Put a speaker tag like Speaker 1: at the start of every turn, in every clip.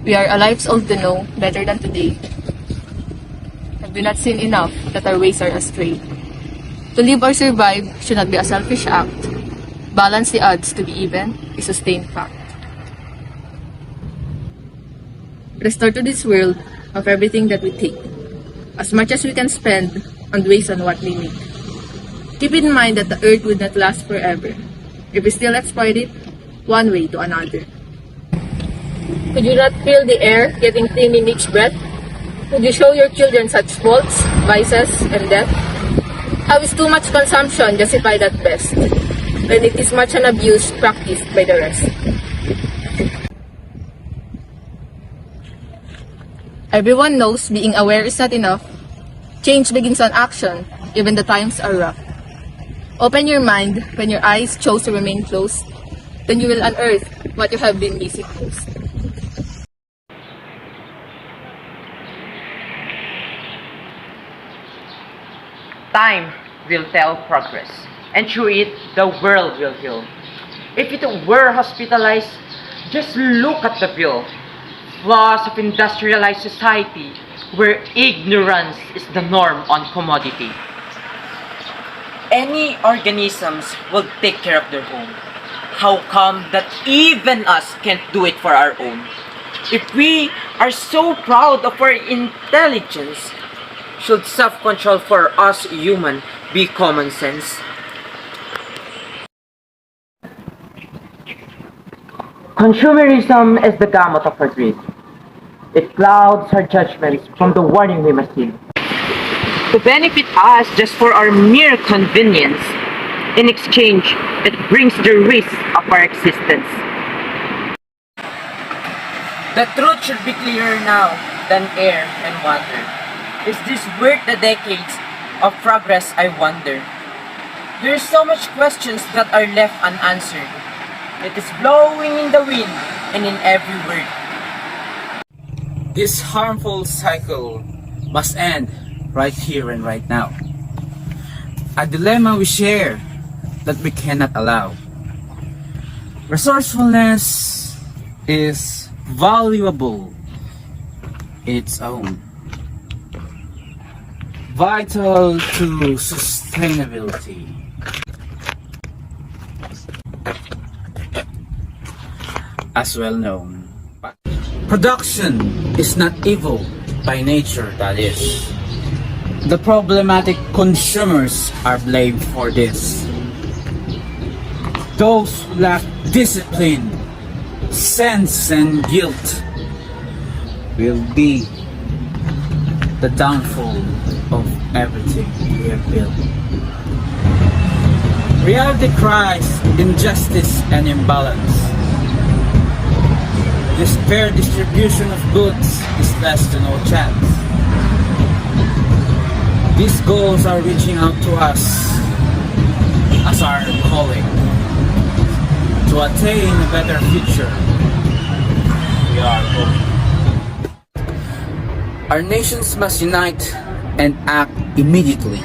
Speaker 1: We are a lives old to know better than today. Have we not seen enough that our ways are astray? To live or survive should not be a selfish act. Balance the odds to be even is a sustained fact. Restore to this world of everything that we take, as much as we can spend and waste on what we need. Keep in mind that the earth would not last forever. If we still exploit it, one way to another. Could you not feel the air getting thin in each breath? Would you show your children such faults, vices, and death? How is too much consumption justified at best, when it is much an abuse practiced by the rest? Everyone knows being aware is not enough. Change begins on action, even the times are rough. Open your mind when your eyes chose to remain closed, then you will unearth what you have been missing most.
Speaker 2: Time will tell progress, and through it, the world will heal. If it were hospitalized, just look at the bill. Flaws of industrialized society, where ignorance is the norm on commodity. Any organisms will take care of their home. How come that even us can't do it for our own? If we are so proud of our intelligence, should self-control for us human be common sense? Consumerism is the gamut of our greed. It clouds our judgments from the warning we must heed. To benefit us just for our mere convenience, in exchange, it brings the risk of our existence. The truth should be clearer now than air and water. Is this worth the decades of progress, I wonder? There are so much questions that are left unanswered. It is blowing in the wind and in every word.
Speaker 3: This harmful cycle must end right here and right now. A dilemma we share that we cannot allow. Resourcefulness is valuable in its own, vital to sustainability. As well known. Production is not evil by nature, that is. The problematic consumers are blamed for this. Those who lack discipline, sense, and guilt will be the downfall of everything we have built. Reality cries injustice and imbalance. This fair distribution of goods is less to no chance. These goals are reaching out to us as our calling to attain a better future. We are hoping. Our nations must unite and act immediately.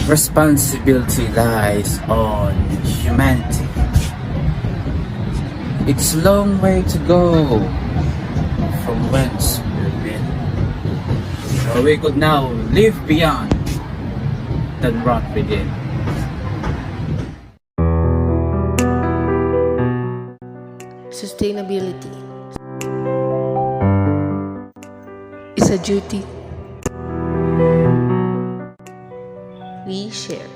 Speaker 3: Responsibility lies on humanity. It's a long way to go from whence we've been. So we could now live beyond than what we did.
Speaker 4: Sustainability is a duty we share.